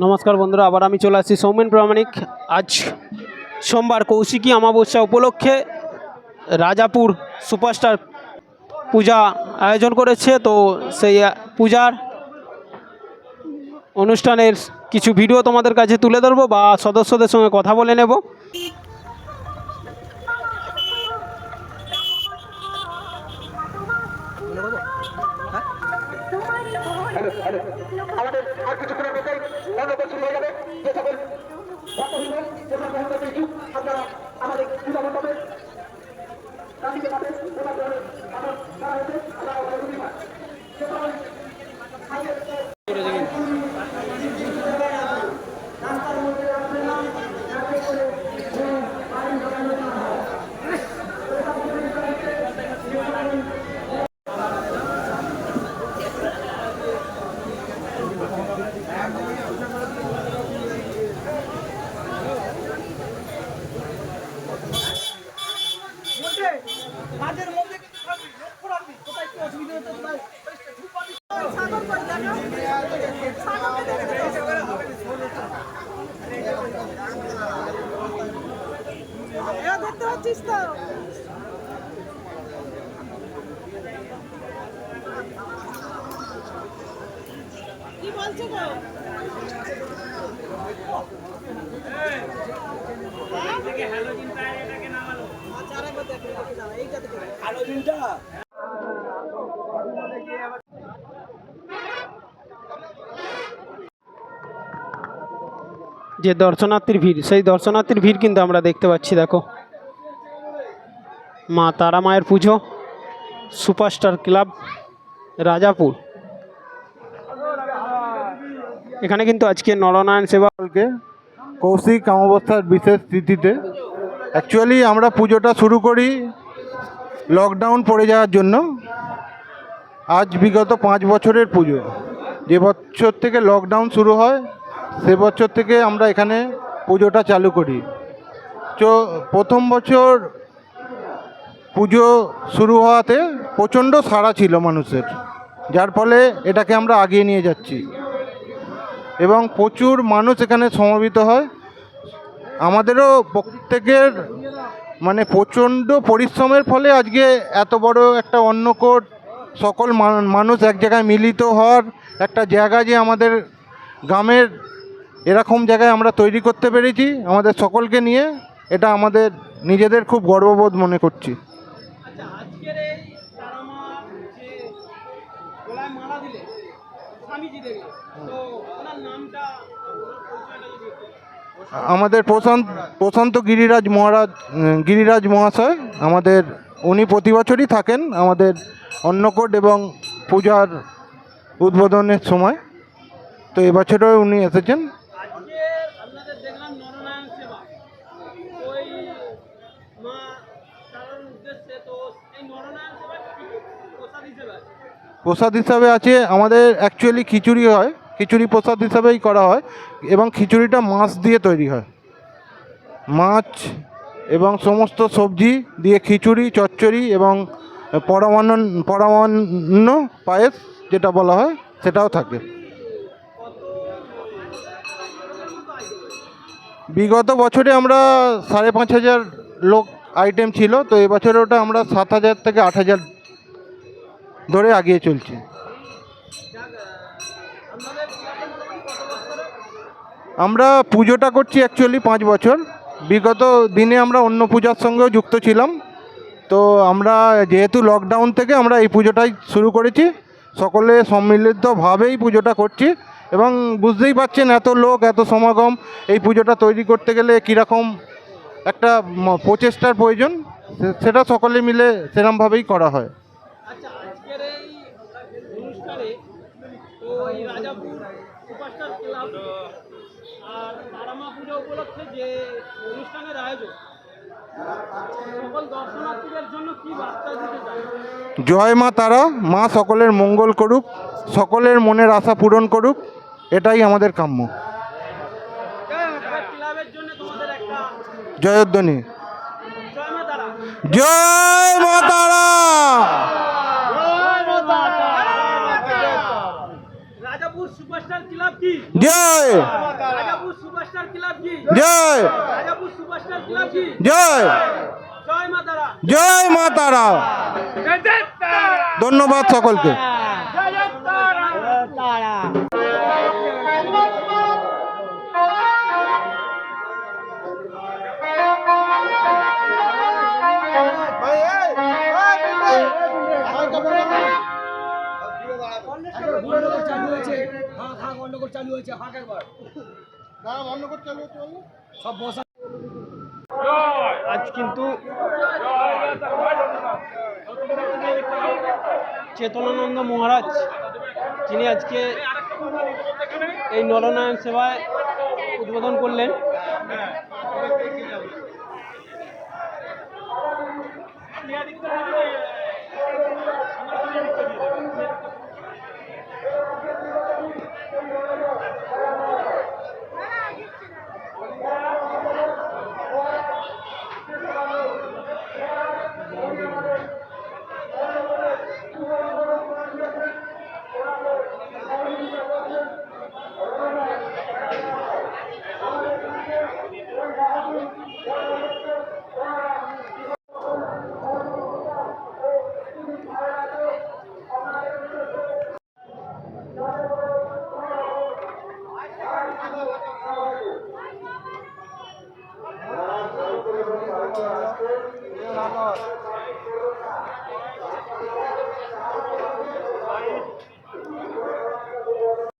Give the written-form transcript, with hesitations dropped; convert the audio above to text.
নমস্কার বন্ধুরা, আবার আমি চলে আসছি সৌমেন প্রামাণিক। আজ সোমবার কৌশিকী অমাবস্যা উপলক্ষে রাজাপুর সুপারস্টার পূজা আয়োজন করেছে। তো সেই পূজার অনুষ্ঠানের কিছু ভিডিও তোমাদের কাছে তুলে ধরবো বা সদস্যদের সঙ্গে কথা বলে নেব। আমাদের আর কিছুক্ষণের মধ্যেই মণ্ডপ শুরু হয়ে যাবে। যে সকল ভক্তবৃন্দ, যে সকল ভক্তদের ইচ্ছুক, আপনারা আমাদের পূজা মণ্ডপে গান্ধীকে পাবেন। এবার ধরে আমার করা হয়েছে, আমরা যে সকল মাঝের মধ্যে কিন্তু থাকবি, লক্ষ্য রাখবি, কোথায় কি অসুবিধা হতে পারে। দেখতে পাচ্ছিস তো কি বলছো গো? যে দর্শনার্থীর ভিড়, সেই দর্শনার্থীর ভিড় কিন্তু আমরা দেখতে পাচ্ছি। দেখো, মা তারা মায়ের পুজো, সুপারস্টার ক্লাব রাজাপুর। এখানে কিন্তু আজকে নরনারায়ণ সেবা কৌশিক অমাবস্যার বিশেষ তিথিতে অ্যাকচুয়ালি আমরা পুজোটা শুরু করি লকডাউন পড়ে যাওয়ার জন্য। আজ বিগত 5 বছরের পুজো। যে বছর থেকে লকডাউন শুরু হয় সে বছর থেকে আমরা এখানে পুজোটা চালু করি। তো প্রথম বছর পুজো শুরু হওয়াতে প্রচণ্ড সাড়া ছিল মানুষের, যার ফলে এটাকে আমরা আগিয়ে নিয়ে যাচ্ছি এবং প্রচুর মানুষ এখানে সমবেত হয়। আমাদেরও প্রত্যেকের প্রচণ্ড পরিশ্রমের ফলে আজকে এত বড় একটা অন্নকূট, সকল মানুষ এক জায়গায় মিলিত হওয়ার একটা জায়গা যে আমাদের গ্রামের এরকম জায়গায় আমরা তৈরি করতে পেরেছি আমাদের সকলকে নিয়ে, এটা আমাদের নিজেদের খুব গর্ববোধ মনে করছি। আমাদের প্রশান্ত গিরিরাজ মহাশয় আমাদের, উনি প্রতি বছরই থাকেন আমাদের অন্নকূট এবং পূজার উদ্বোধনের সময়। তো এবছরও উনি এসেছেন। প্রসাদ হিসাবে আছে আমাদের অ্যাকচুয়ালি খিচুড়ি হয়, খিচুড়ি প্রসাদ হিসাবেই করা হয় এবং খিচুড়িটা মাছ দিয়ে তৈরি হয়। মাছ এবং সমস্ত সবজি দিয়ে খিচুড়ি, চচ্চড়ি এবং পরমান্ন পায়েস যেটা বলা হয় সেটাও থাকে। বিগত বছরে আমরা 5,500 লোক আইটেম ছিল, তো এবছরে ওটা আমরা 7,000 থেকে 8,000 ধরে এগিয়ে চলছি। আমরা পুজোটা করছি অ্যাকচুয়ালি 5 বছর। বিগত দিনে আমরা অন্য পূজার সঙ্গেও যুক্ত ছিলাম। তো আমরা যেহেতু লকডাউন থেকে আমরা এই পুজোটাই শুরু করেছি, সকলে সম্মিলিতভাবেই পুজোটা করছি এবং বুঝতেই পারছেন এত লোক, এত সমাগম, এই পুজোটা তৈরি করতে গেলে কীরকম একটা প্রচেষ্টার প্রয়োজন, সেটা সকলে মিলে সেরকমভাবেই করা হয়। জয় মা তারা, মা সকলের মঙ্গল করুক, সকলের মনের আশা পূরণ করুক, এটাই আমাদের কাম্য। জয়ধ্বনি, জয় মা তারা। রাজাপুর সুপারস্টার ক্লাব কি জয় রাজাপুর সুপারস্টার ক্লাব কি জয় রাজাপুর সুপারস্টার ক্লাব কি জয় জয় মা তারা জয় মা তারা। ধন্যবাদ সকলকে। আজ কিন্তু চেতনানন্দ মহারাজ যিনি আজকে এই নরনারায়ণ সেবায় উদ্বোধন করলেন।